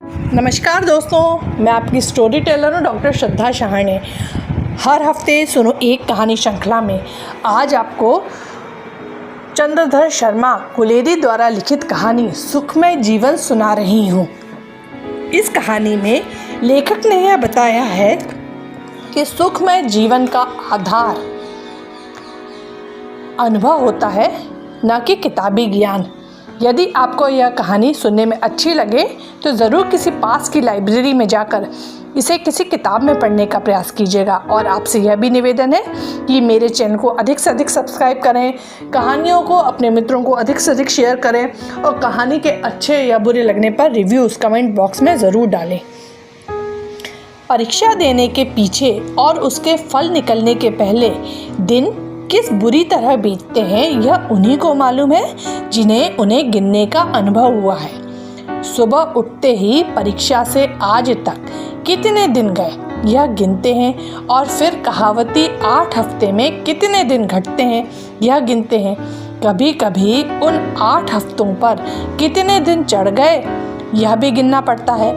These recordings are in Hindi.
नमस्कार दोस्तों, मैं आपकी स्टोरी टेलर हूँ डॉक्टर श्रद्धा शाहने। हर हफ्ते सुनो एक कहानी श्रृंखला में आज आपको चंद्रधर शर्मा कुलेरी द्वारा लिखित कहानी सुखमय जीवन सुना रही हूँ। इस कहानी में लेखक ने यह बताया है कि सुखमय जीवन का आधार अनुभव होता है, न कि किताबी ज्ञान। यदि आपको यह कहानी सुनने में अच्छी लगे तो ज़रूर किसी पास की लाइब्रेरी में जाकर इसे किसी किताब में पढ़ने का प्रयास कीजिएगा। और आपसे यह भी निवेदन है कि मेरे चैनल को अधिक से अधिक सब्सक्राइब करें, कहानियों को अपने मित्रों को अधिक से अधिक शेयर करें और कहानी के अच्छे या बुरे लगने पर रिव्यूज़ कमेंट बॉक्स में ज़रूर डालें। परीक्षा देने के पीछे और उसके फल निकलने के पहले दिन किस बुरी तरह बीतते हैं यह उन्हीं को मालूम है जिन्हें उन्हें गिनने का अनुभव हुआ है। सुबह उठते ही परीक्षा से आज तक कितने दिन गए यह गिनते हैं और फिर कहावती 8 हफ्ते में कितने दिन घटते हैं यह गिनते हैं। कभी कभी उन 8 हफ्तों पर कितने दिन चढ़ गए यह भी गिनना पड़ता है।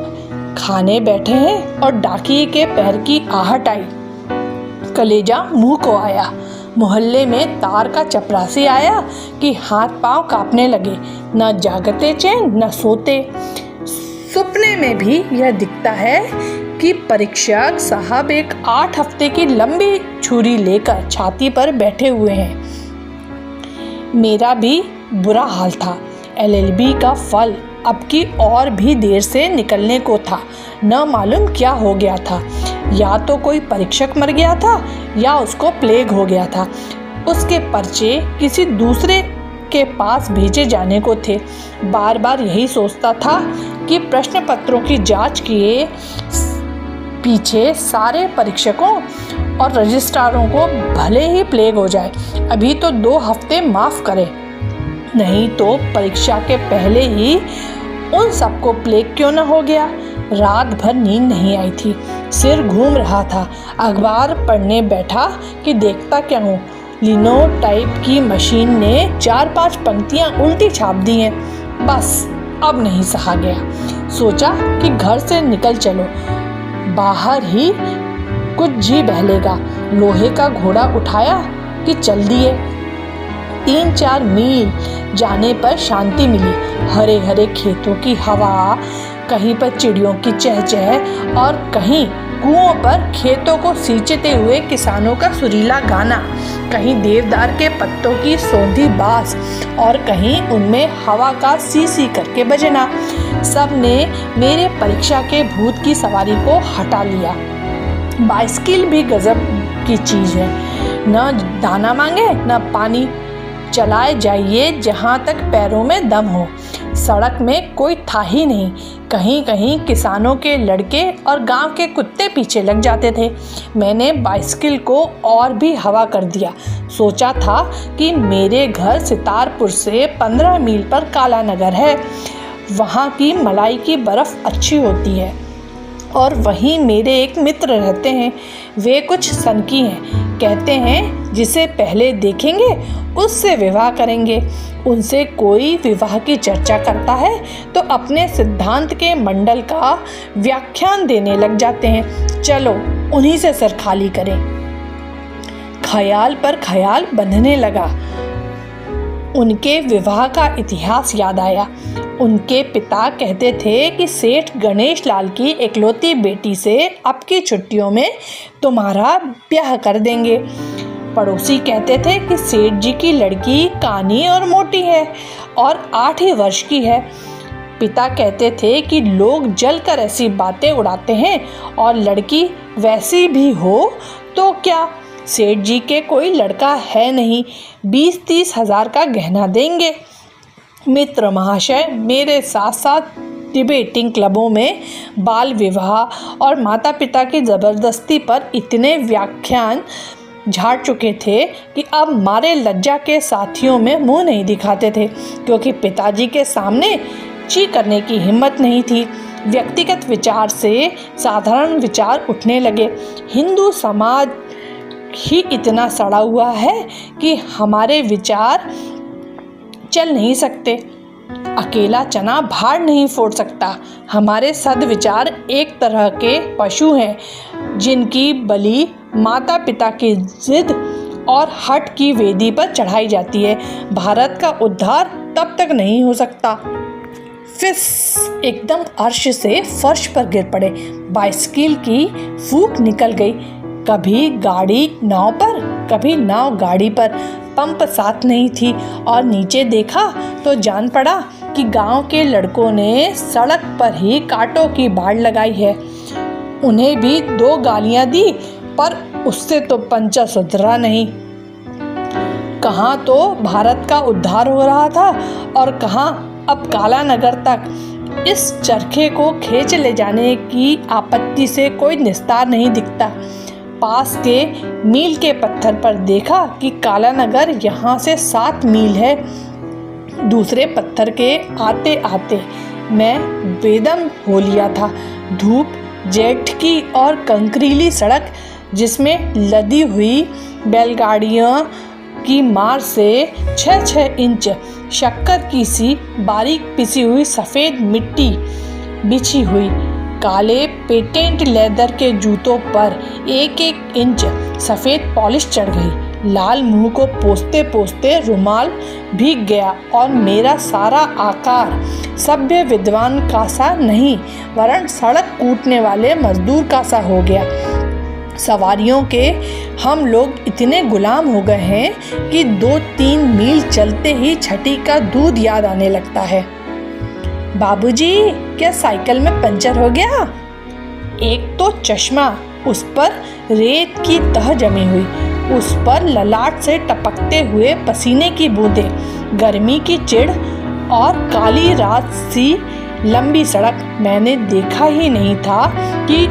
खाने बैठे हैं और डाकिये के पैर की आहट आई, कलेजा मुंह को आया। मोहल्ले में तार का चपरासी आया कि हाथ पांव कांपने लगे, न जागते चैन न सोते। सपने में भी यह दिखता है कि परीक्षक साहब एक 8 हफ्ते की लंबी छुरी लेकर छाती पर बैठे हुए हैं। मेरा भी बुरा हाल था। LLB का फल अब की और भी देर से निकलने को था। न मालूम क्या हो गया था, या तो कोई परीक्षक मर गया था या उसको प्लेग हो गया था। उसके पर्चे किसी दूसरे के पास भेजे जाने को थे। बार बार यही सोचता था कि प्रश्न पत्रों की जांच किए पीछे सारे परीक्षकों और रजिस्ट्रारों को भले ही प्लेग हो जाए, अभी तो 2 हफ्ते माफ़ करें, नहीं तो परीक्षा के पहले ही उन सबको प्लेग क्यों न हो गया। रात भर नींद नहीं आई थी, सिर घूम रहा था। अखबार पढ़ने बैठा कि देखता क्या हूँ, लिनोटाइप की मशीन ने 4-5 पंक्तियाँ उल्टी छाप दी हैं। बस अब नहीं सहा गया। सोचा कि घर से निकल चलो, बाहर ही कुछ जी बहलेगा। लोहे का घोड़ा उठाया कि चल दिए। 3-4 मील जाने पर शांति मिली। हरे हरे खेतों की हवा, कहीं पर चिड़ियों की चहचह और कहीं कुओं पर खेतों को सींचते हुए किसानों का सुरीला गाना, कहीं देवदार के पत्तों की सौंधी बास और कहीं उनमें हवा का सी सी करके बजना। सब ने मेरे परीक्षा के भूत की सवारी को हटा लिया। बाइसिकल भी गजब की चीज़ है, न दाना मांगे न पानी। चलाए जाइए जहाँ तक पैरों में दम हो। सड़क में कोई था ही नहीं। कहीं कहीं किसानों के लड़के और गांव के कुत्ते पीछे लग जाते थे। मैंने बाइसिकल को और भी हवा कर दिया। सोचा था कि मेरे घर सितारपुर से 15 मील पर काला नगर है, वहाँ की मलाई की बर्फ़ अच्छी होती है और वहीं मेरे एक मित्र रहते हैं। वे कुछ सनकी हैं, कहते हैं जिसे पहले देखेंगे उससे विवाह करेंगे। उनसे कोई विवाह की चर्चा करता है तो अपने सिद्धांत के मंडल का व्याख्यान देने लग जाते हैं। चलो उन्हीं से सर खाली करें। ख्याल पर ख्याल बंधने लगा। उनके विवाह का इतिहास याद आया। उनके पिता कहते थे कि सेठ गणेश लाल की इकलौती बेटी से अब की छुट्टियों में तुम्हारा ब्याह कर देंगे। पड़ोसी कहते थे कि सेठ जी की लड़की कानी और मोटी है और 8 ही वर्ष की है। पिता कहते थे कि लोग जलकर ऐसी बातें उड़ाते हैं और लड़की वैसी भी हो तो क्या, सेठ जी के कोई लड़का है नहीं, 20-30 हज़ार का गहना देंगे। मित्र महाशय मेरे साथ साथ डिबेटिंग क्लबों में बाल विवाह और माता पिता की ज़बरदस्ती पर इतने व्याख्यान झाड़ चुके थे कि अब मारे लज्जा के साथियों में मुंह नहीं दिखाते थे, क्योंकि पिताजी के सामने ची करने की हिम्मत नहीं थी। व्यक्तिगत विचार से साधारण विचार उठने लगे। हिंदू समाज ही इतना सड़ा हुआ है कि हमारे विचार चल नहीं सकते। अकेला चना भार नहीं फोड़ सकता। हमारे सद्विचार एक तरह के पशु हैं जिनकी बलि माता पिता की जिद और हठ की वेदी पर चढ़ाई जाती है। भारत का उद्धार तब तक नहीं हो सकता। फिस एकदम अर्श से फर्श पर गिर पड़े। बाइसिकल की फूंक निकल गई। कभी गाड़ी नाव पर, कभी नाव गाड़ी पर। पंप साथ नहीं थी और नीचे देखा तो जान पड़ा कि गांव के लड़कों ने सड़क पर ही कांटों की बाड़ लगाई है। उन्हें भी 2 गालियां दी, पर उससे तो पंचा सुधरा नहीं। कहाँ तो भारत का उद्धार हो रहा था और कहाँ अब काला नगर तक। इस चरखे को खींच ले जाने की आपत्ति से कोई निस्तार नहीं दिखता। पास के मील के पत्थर पर देखा कि काला नगर यहाँ से 7 मील है। दूसरे पत्थर के आते आते मैं बेदम हो लिया था। धूप, जेठ की और कंकरीली सड़क जिसमें लदी हुई बैलगाड़ियाँ की मार से 6-6 इंच शक्कर की सी बारीक पिसी हुई सफ़ेद मिट्टी बिछी हुई। काले पेटेंट लेदर के जूतों पर 1-1 इंच सफ़ेद पॉलिश चढ़ गई। लाल मुंह को पोंछते पोंछते रुमाल भीग गया और मेरा सारा आकार सभ्य विद्वान का सा नहीं, वरन सड़क कूटने वाले मजदूर का सा हो गया। सवारियों के हम लोग इतने गुलाम हो गए हैं कि 2-3 मील चलते ही छठी का दूध याद आने लगता है। बाबूजी, क्या साइकिल में पंचर हो गया? एक तो चश्मा, उस पर रेत की तह जमी हुई, उस पर ललाट से टपकते हुए पसीने की बूंदें, गर्मी की चिढ़ और काली रात सी लंबी सड़क। मैंने देखा ही नहीं था कि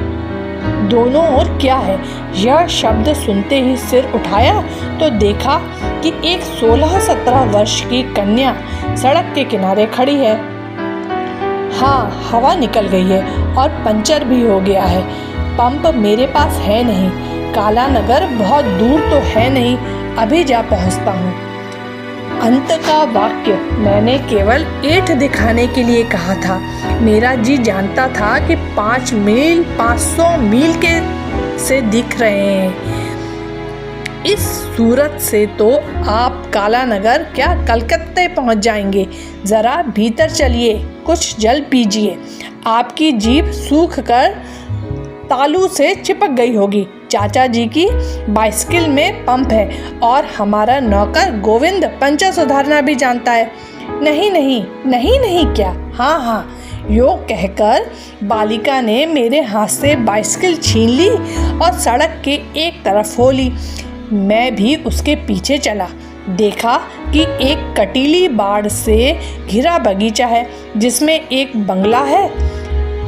दोनों ओर क्या है। यह शब्द सुनते ही सिर उठाया तो देखा कि एक 16-17 वर्ष की कन्या सड़क के किनारे खड़ी है। हाँ, हवा निकल गई है और पंचर भी हो गया है। पंप मेरे पास है नहीं। काला नगर बहुत दूर तो है नहीं, अभी जा पहुंचता हूँ। अंत का वाक्य मैंने केवल 8 दिखाने के लिए कहा था। मेरा जी जानता था कि 5 मील 500 मील के से दिख रहे हैं। इस सूरत से तो आप काला नगर क्या कलकत्ते पहुंच जाएंगे। ज़रा भीतर चलिए, कुछ जल पीजिए। आपकी जीभ सूख कर तालू से चिपक गई होगी। चाचा जी की बाइसिकल में पंप है और हमारा नौकर गोविंद पंचर सुधारना भी जानता है। नहीं नहीं नहीं नहीं क्या? हाँ हाँ, यो कहकर बालिका ने मेरे हाथ से बाइसिकल छीन ली और सड़क के एक तरफ हो ली। मैं भी उसके पीछे चला। देखा कि एक कटीली बाड़ से घिरा बगीचा है जिसमें एक बंगला है।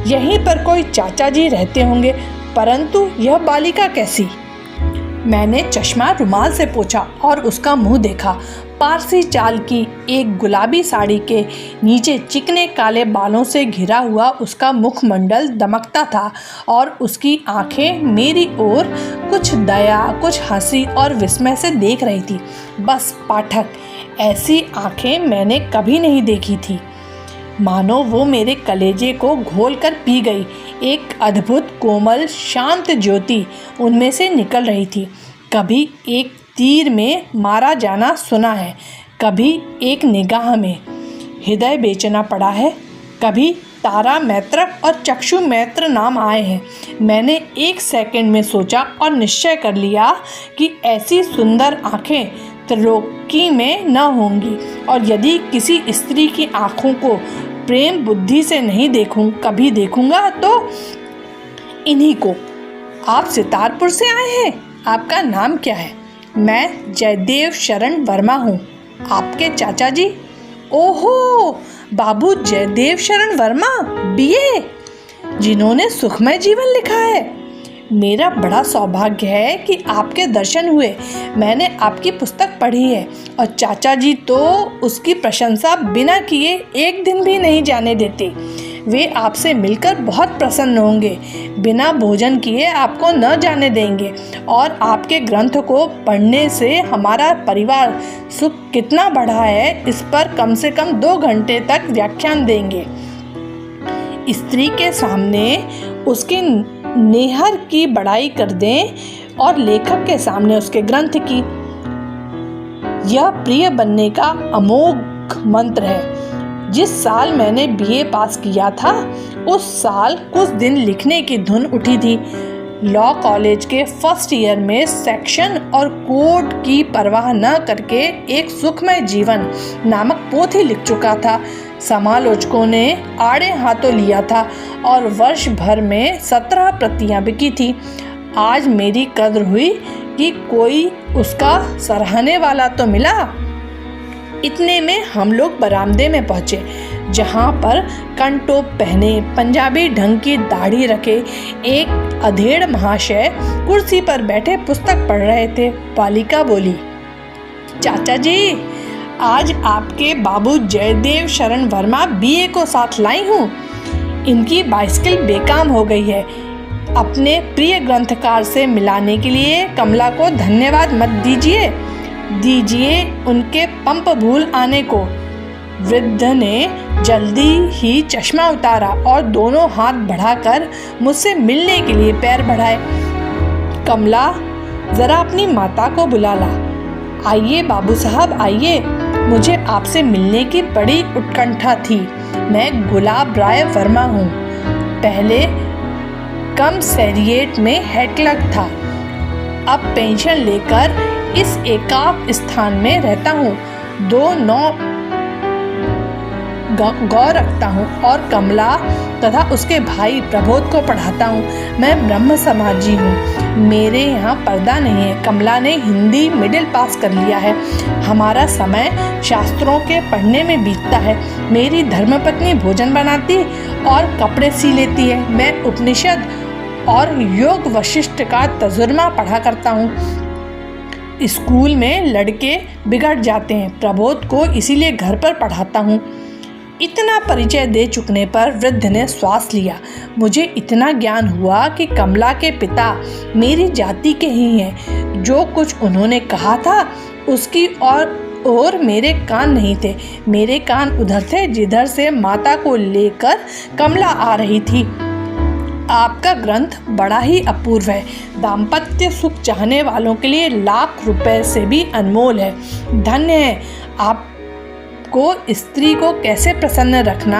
यहीं पर कोई चाचा जी रहते होंगे, परंतु यह बालिका कैसी? मैंने चश्मा रुमाल से पोंछा और उसका मुंह देखा। पारसी चाल की एक गुलाबी साड़ी के नीचे चिकने काले बालों से घिरा हुआ उसका मुखमंडल दमकता था और उसकी आंखें मेरी ओर कुछ दया, कुछ हंसी और विस्मय से देख रही थी। बस पाठक, ऐसी आंखें मैंने कभी नहीं देखी थी। मानो वो मेरे कलेजे को घोल कर पी गई। एक अद्भुत कोमल शांत ज्योति उनमें से निकल रही थी। कभी एक तीर में मारा जाना सुना है, कभी एक निगाह में हृदय बेचना पड़ा है, कभी तारा मैत्रक और चक्षु मैत्र नाम आए हैं। मैंने 1 सेकंड में सोचा और निश्चय कर लिया कि ऐसी सुंदर आँखें त्रिलोकी में न होंगी, और यदि किसी स्त्री की आँखों को प्रेम बुद्धि से नहीं कभी देखूंगा तो इन्हीं को। आप सितारपुर से आए हैं, आपका नाम क्या है? मैं जयदेव शरण वर्मा हूँ। आपके चाचा जी? ओहो, बाबू जयदेव शरण वर्मा, बीए, जिन्होंने सुखमय जीवन लिखा है। मेरा बड़ा सौभाग्य है कि आपके दर्शन हुए। मैंने आपकी पुस्तक पढ़ी है और चाचा जी तो उसकी प्रशंसा बिना किए एक दिन भी नहीं जाने देते। वे आपसे मिलकर बहुत प्रसन्न होंगे, बिना भोजन किए आपको न जाने देंगे और आपके ग्रंथ को पढ़ने से हमारा परिवार सुख कितना बढ़ा है इस पर कम से कम 2 घंटे तक व्याख्यान देंगे। स्त्री के सामने उसके नेहर की बड़ाई कर दें और लेखक के सामने उसके ग्रंथ की। यह प्रिय बनने का अमोघ मंत्र है। जिस साल मैंने बीए पास किया था उस साल कुछ दिन लिखने की धुन उठी थी। लॉ कॉलेज के फर्स्ट ईयर में सेक्शन और कोड की परवाह न करके एक सुखमय जीवन नामक पोथी लिख चुका था। समालोचकों ने आड़े हाथों लिया था और वर्ष भर में 17 प्रतियां बिकी थी। आज मेरी कद्र हुई कि कोई उसका सराहने वाला तो मिला। इतने में हम लोग बरामदे में पहुंचे, जहां पर कंटोप पहने, पंजाबी ढंग की दाढ़ी रखे एक अधेड़ महाशय कुर्सी पर बैठे पुस्तक पढ़ रहे थे। बालिका बोली, चाचा जी, आज आपके बाबू जयदेव शरण वर्मा बीए को साथ लाई हूँ। इनकी बाइसिकल बेकाम हो गई है। अपने प्रिय ग्रंथकार से मिलाने के लिए कमला को धन्यवाद मत दीजिए उनके पंप भूल आने को। वृद्ध ने जल्दी ही चश्मा उतारा और दोनों हाथ बढ़ाकर मुझसे मिलने के लिए पैर बढ़ाए। कमला, जरा अपनी माता को बुला ला। आइए बाबू साहब, आइए, मुझे आपसे मिलने की बड़ी उत्कंठा थी। मैं गुलाब राय वर्मा हूँ। पहले कमसेरिएट में हेड क्लर्क था। अब पेंशन लेकर इस एकाक स्थान में रहता हूँ। 2 नौ गौ रखता हूँ और कमला तथा उसके भाई प्रबोध को पढ़ाता हूँ। मैं ब्रह्म समाजी हूँ। मेरे यहाँ पर्दा नहीं है। कमला ने हिंदी मिडिल पास कर लिया है। हमारा समय शास्त्रों के पढ़ने में बीतता है। मेरी धर्मपत्नी भोजन बनाती और कपड़े सी लेती है। मैं उपनिषद और योग वशिष्ठ का तजुर्मा पढ़ा करता हूँ। स्कूल में लड़के बिगड़ जाते हैं। प्रबोध को इसीलिए घर पर पढ़ाता हूँ। इतना परिचय दे चुकने पर वृद्ध ने श्वास लिया। मुझे इतना ज्ञान हुआ कि कमला के पिता मेरी जाति के ही हैं। जो कुछ उन्होंने कहा था उसकी और मेरे कान नहीं थे। मेरे कान उधर थे जिधर से माता को लेकर कमला आ रही थी। आपका ग्रंथ बड़ा ही अपूर्व है। दाम्पत्य सुख चाहने वालों के लिए लाख रुपए से भी अनमोल है। धन्य है आप को स्त्री को कैसे प्रसन्न रखना,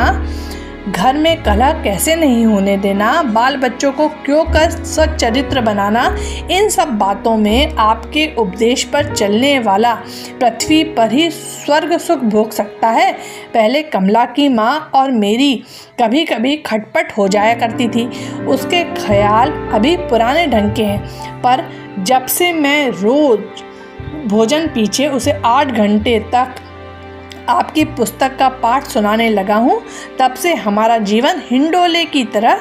घर में कलह कैसे नहीं होने देना, बाल बच्चों को क्यों कर सच्चरित्र बनाना, इन सब बातों में आपके उपदेश पर चलने वाला पृथ्वी पर ही स्वर्ग सुख भोग सकता है। पहले कमला की माँ और मेरी कभी कभी खटपट हो जाया करती थी। उसके ख्याल अभी पुराने ढंग के हैं, पर जब से मैं रोज भोजन पीछे उसे 8 घंटे तक आपकी पुस्तक का पाठ सुनाने लगा हूँ, तब से हमारा जीवन हिंडोले की तरह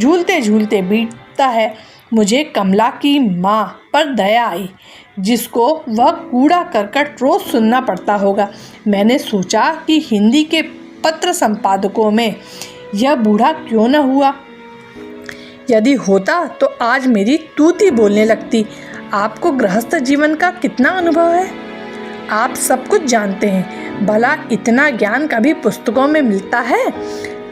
झूलते झूलते बीतता है। मुझे कमला की माँ पर दया आई, जिसको वह कूड़ा करकट रोज सुनना पड़ता होगा। मैंने सोचा कि हिंदी के पत्र संपादकों में यह बूढ़ा क्यों न हुआ। यदि होता तो आज मेरी तूती बोलने लगती। आपको गृहस्थ जीवन का कितना अनुभव है? आप सब कुछ जानते हैं। भला इतना ज्ञान कभी पुस्तकों में मिलता है?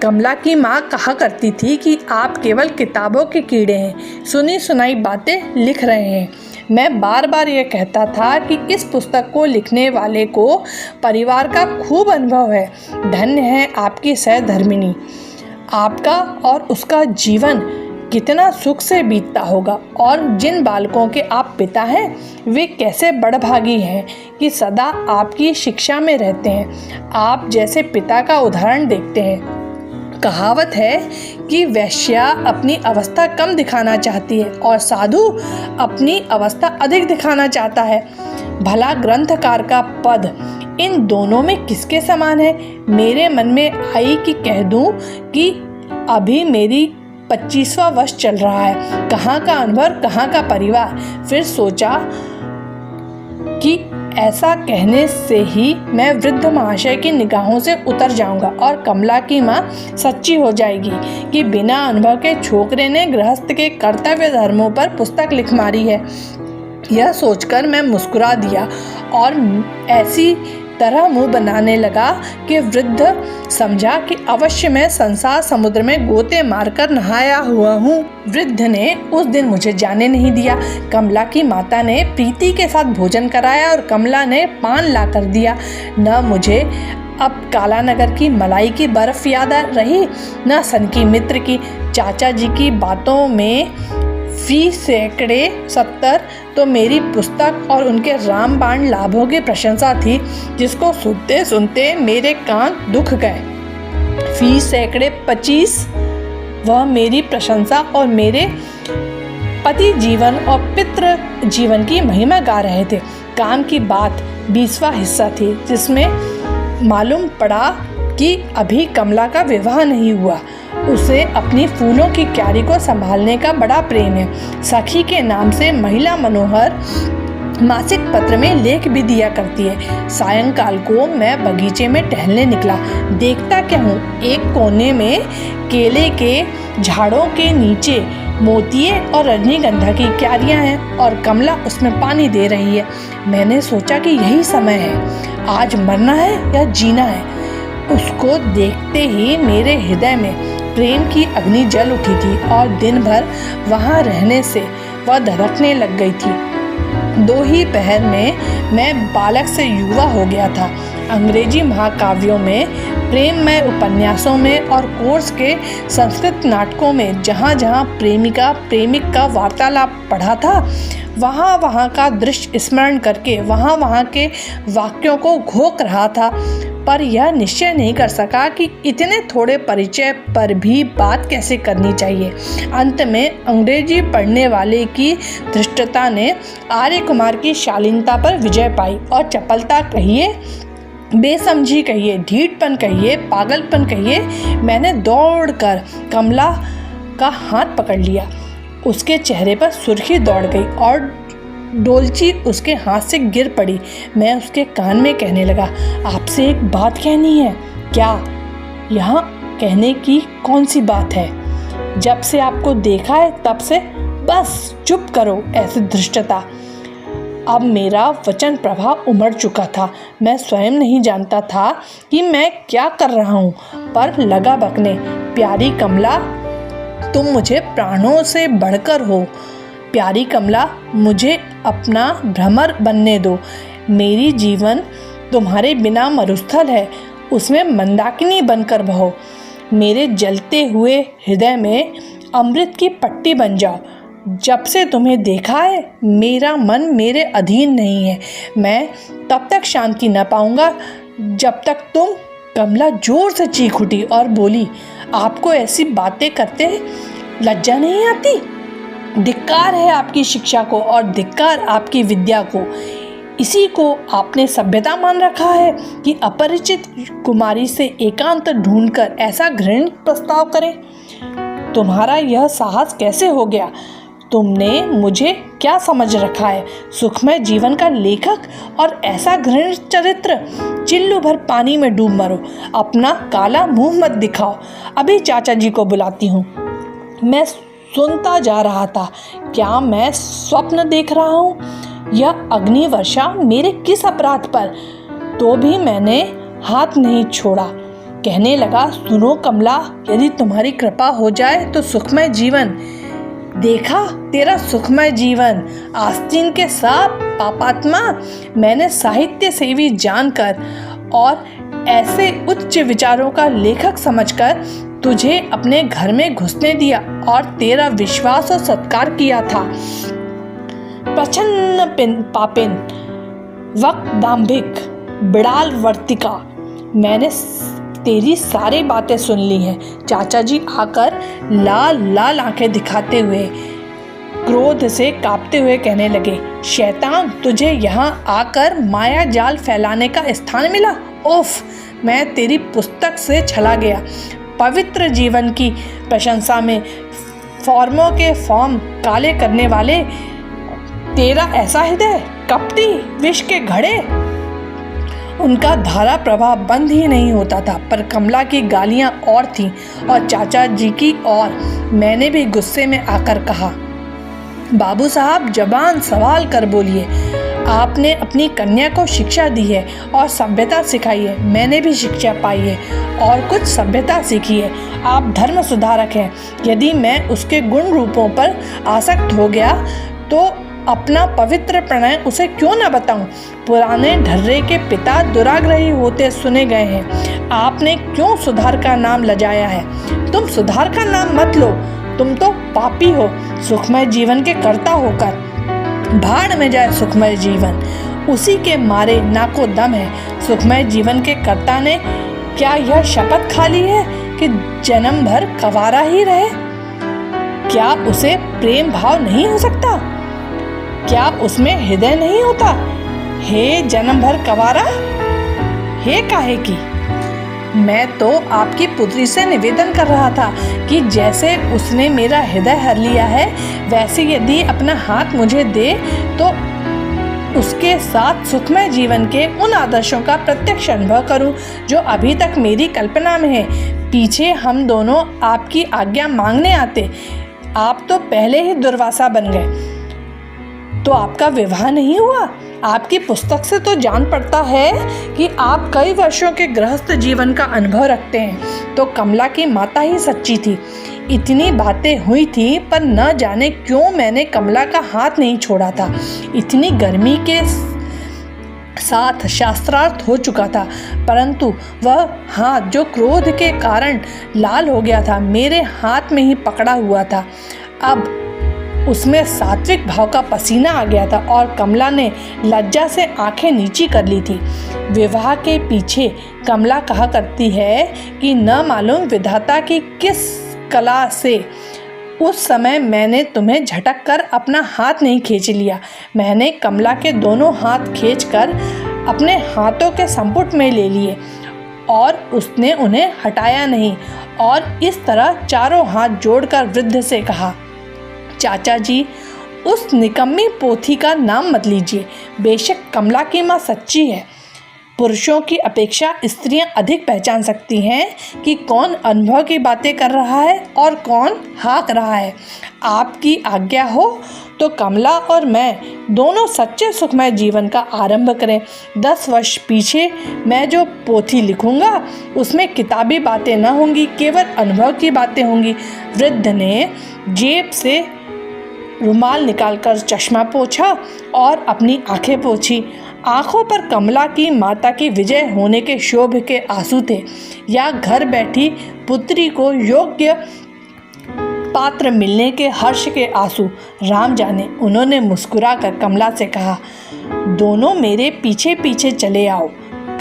कमला की माँ कहा करती थी कि आप केवल किताबों के कीड़े हैं, सुनी सुनाई बातें लिख रहे हैं। मैं बार बार ये कहता था कि इस पुस्तक को लिखने वाले को परिवार का खूब अनुभव है। धन्य है आपकी सहधर्मिणी। आपका और उसका जीवन कितना सुख से बीतता होगा। और जिन बालकों के आप पिता हैं वे कैसे बड़भागी हैं कि सदा आपकी शिक्षा में रहते हैं। आप जैसे पिता का उदाहरण देखते हैं। कहावत है कि वैश्या अपनी अवस्था कम दिखाना चाहती है और साधु अपनी अवस्था अधिक दिखाना चाहता है। भला ग्रंथकार का पद इन दोनों में किसके समान है? मेरे मन में आई कि कह दूं कि अभी मेरी 25वां वर्ष चल रहा है। कहाँ का अनुभव, कहाँ का परिवार। फिर सोचा कि ऐसा कहने से ही मैं वृद्ध महाशय की निगाहों से उतर जाऊंगा और कमला की माँ सच्ची हो जाएगी कि बिना अनुभव के छोकरे ने गृहस्थ के कर्तव्य धर्मों पर पुस्तक लिख मारी है। यह सोचकर मैं मुस्कुरा दिया और ऐसी तरह मुंह बनाने लगा कि वृद्ध समझा कि अवश्य मैं संसार समुद्र में गोते मारकर नहाया हुआ हूँ। वृद्ध ने उस दिन मुझे जाने नहीं दिया। कमला की माता ने प्रीति के साथ भोजन कराया और कमला ने पान ला कर दिया। न मुझे अब कालानगर की मलाई की बर्फ याद रही, न सनकी मित्र की। चाचा जी की बातों में फी सैकड़े 70 तो मेरी पुस्तक और उनके रामबाण लाभों की प्रशंसा थी, जिसको सुनते सुनते मेरे कान दुख गए। फी सैकड़े 25 वह मेरी प्रशंसा और मेरे पति जीवन और पितृ जीवन की महिमा गा रहे थे। काम की बात 20वां हिस्सा थी, जिसमें मालूम पड़ा कि अभी कमला का विवाह नहीं हुआ। उसे अपनी फूलों की क्यारी को संभालने का बड़ा प्रेम है। सखी के नाम से महिला मनोहर मासिक पत्र में लेख भी दिया करती है। सायंकाल को मैं बगीचे में टहलने निकला। देखता क्या हूँ, एक कोने में केले के झाड़ों के नीचे मोतिये और रजनीगंधा की क्यारियां हैं और कमला उसमें पानी दे रही है। मैंने सोचा कि यही समय है, आज मरना है या जीना है। उसको देखते ही मेरे हृदय में प्रेम की अग्नि जल उठी थी और दिन भर वहाँ रहने से वह धड़कने लग गई थी। 2 ही पहर में मैं बालक से युवा हो गया था। अंग्रेजी महाकाव्यों में, प्रेममय उपन्यासों में और कोर्स के संस्कृत नाटकों में जहाँ जहाँ प्रेमिका प्रेमिक का वार्तालाप पढ़ा था, वहाँ वहाँ का दृश्य स्मरण करके वहाँ वहाँ के वाक्यों को घोंक रहा था, पर यह निश्चय नहीं कर सका कि इतने थोड़े परिचय पर भी बात कैसे करनी चाहिए। अंत में अंग्रेजी पढ़ने वाले की धृष्टता ने आर्य कुमार की शालीनता पर विजय पाई और चपलता कहिए, बेसमझी कहिए, ढीठपन कहिए, पागलपन कहिए, मैंने दौड़कर कमला का हाथ पकड़ लिया। उसके चेहरे पर सुर्खी दौड़ गई और डोलची उसके हाथ से गिर पड़ी। मैं उसके कान में कहने लगा, आपसे एक बात कहनी है। क्या? यहाँ कहने की कौन सी बात है? जब से आपको देखा है तब से। बस चुप करो, ऐसी धृष्टता। अब मेरा वचन प्रभाव उमड़ चुका था। मैं स्वयं नहीं जानता था कि मैं क्या कर रहा हूँ, पर लगा बकने, प्यारी कमला, तुम मुझे प्राणों से बढ़कर हो। प्यारी कमला, मुझे अपना भ्रमर बनने दो। मेरी जीवन तुम्हारे बिना मरुस्थल है, उसमें मंदाकिनी बनकर बहो। मेरे जलते हुए हृदय में अमृत की पट्टी बन जाओ। जब से तुम्हें देखा है, मेरा मन मेरे अधीन नहीं है। मैं तब तक शांति न पाऊंगा जब तक तुम। कमला जोर से चीख उठी और बोली, आपको ऐसी बातें करते लज्जा नहीं आती? धिक्कार है आपकी शिक्षा को और धिक्कार आपकी विद्या को। इसी को आपने सभ्यता मान रखा है कि अपरिचित कुमारी से एकांत ढूंढकर ऐसा घृणित प्रस्ताव करें। तुम्हारा यह साहस कैसे हो गया? तुमने मुझे क्या समझ रखा है, सुखमय जीवन का लेखक? और ऐसा घृणित चरित्र, चिल्लू भर पानी में डूब मरो। अपना काला मुंह मत दिखाओ। अभी चाचा जी को बुलाती हूँ। मैं सुनता जा रहा था। क्या मैं स्वप्न देख रहा हूँ? यह अग्नि वर्षा मेरे किस अपराध पर? तो भी मैंने हाथ नहीं छोड़ा। कहने लगा, सुनो कमला, यदि तुम्हारी कृपा हो जाए तो सुखमय जीवन। देखा तेरा सुखमय जीवन, आस्तीन के साथ पापात्मा। मैंने साहित्य सेवी जानकर और ऐसे उच्च विचारों का लेखक समझकर तुझे अपने घर में घुसने दिया और तेरा विश्वास और सत्कार किया था। प्रच्छन्न पापिन, वक्त दाम्भिक, बिड़ाल वर्तिका, मैंने तेरी सारी बातें सुन ली हैं। चाचा जी आकर लाल लाल आंखें दिखाते हुए, क्रोध से कांपते हुए कहने लगे, शैतान, तुझे यहाँ आकर माया जाल फैलाने का स्थान मिला। ओफ, मैं तेरी पुस्तक से छला गया। पवित्र जीवन की प्रशंसा में फॉर्मों के फॉर्म काले करने वाले, तेरा ऐसा हृदय। कपटी विष के घड़े। उनका धारा प्रवाह बंद ही नहीं होता था। पर कमला की गालियां और थीं और चाचा जी की और। मैंने भी गुस्से में आकर कहा, बाबू साहब जबान सवाल कर बोलिए। आपने अपनी कन्या को शिक्षा दी है और सभ्यता सिखाई है। मैंने भी शिक्षा पाई है और कुछ सभ्यता सीखी है। आप धर्म सुधारक हैं। यदि मैं उसके गुण रूपों पर आसक्त हो गया तो अपना पवित्र प्रणय उसे क्यों न बताऊं। पुराने ढर्रे के पिता दुराग्रही होते सुने गए हैं। आपने क्यों सुधार का नाम लजाया है। तुम सुधार का नाम मत लो। तुम तो पापी हो, सुखमय जीवन के कर्ता होकर। भाड़ में जाए सुखमय जीवन, उसी के मारे नाको दम है। सुखमय जीवन के कर्ता ने क्या यह शपथ खा ली है कि जन्म भर कंवारा ही रहे। क्या उसे प्रेम भाव नहीं हो सकता। क्या उसमें हृदय नहीं होता। हे जन्म भर कंवारा, हे काहे की। मैं तो आपकी पुत्री से निवेदन कर रहा था कि जैसे उसने मेरा हृदय हर लिया है, वैसे यदि अपना हाथ मुझे दे तो उसके साथ सुखमय जीवन के उन आदर्शों का प्रत्यक्ष अनुभव करूं जो अभी तक मेरी कल्पना में है। पीछे हम दोनों आपकी आज्ञा मांगने आते। आप तो पहले ही दुर्वासा बन गए। तो आपका विवाह नहीं हुआ। आपकी पुस्तक से तो जान पड़ता है कि आप कई वर्षों के गृहस्थ जीवन का अनुभव रखते हैं। तो कमला की माता ही सच्ची थी। इतनी बातें हुई थी पर न जाने क्यों मैंने कमला का हाथ नहीं छोड़ा था। इतनी गर्मी के साथ शास्त्रार्थ हो चुका था, परंतु वह हाथ जो क्रोध के कारण लाल हो गया था, मेरे हाथ में ही पकड़ा हुआ था। अब उसमें सात्विक भाव का पसीना आ गया था और कमला ने लज्जा से आंखें नीची कर ली थी। विवाह के पीछे कमला कहा करती है कि न मालूम विधाता की किस कला से उस समय मैंने तुम्हें झटक कर अपना हाथ नहीं खींच लिया। मैंने कमला के दोनों हाथ खींचकर अपने हाथों के संपुट में ले लिए और उसने उन्हें हटाया नहीं और इस तरह चारों हाथ जोड़कर वृद्ध से कहा, चाचा जी, उस निकम्मी पोथी का नाम मत लीजिए। बेशक कमला की माँ सच्ची है। पुरुषों की अपेक्षा स्त्रियां अधिक पहचान सकती हैं कि कौन अनुभव की बातें कर रहा है और कौन हाँक रहा है। आपकी आज्ञा हो तो कमला और मैं दोनों सच्चे सुखमय जीवन का आरंभ करें। 10 वर्ष पीछे मैं जो पोथी लिखूंगा उसमें किताबी बातें न होंगी, केवल अनुभव की बातें होंगी। वृद्ध ने जेब से रुमाल निकालकर चश्मा पोंछा और अपनी आंखें पोंछी। आंखों पर कमला की माता की विजय होने के शोभ के आंसू थे या घर बैठी पुत्री को योग्य पात्र मिलने के हर्ष के आंसू, राम जाने। उन्होंने मुस्कुराकर कमला से कहा, दोनों मेरे पीछे पीछे चले आओ।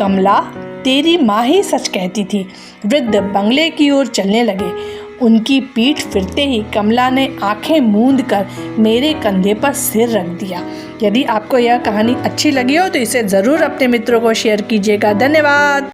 कमला, तेरी माँ ही सच कहती थी। वृद्ध बंगले की ओर चलने लगे। उनकी पीठ फिरते ही कमला ने आंखें मूंद कर मेरे कंधे पर सिर रख दिया। यदि आपको यह कहानी अच्छी लगी हो तो इसे ज़रूर अपने मित्रों को शेयर कीजिएगा। धन्यवाद।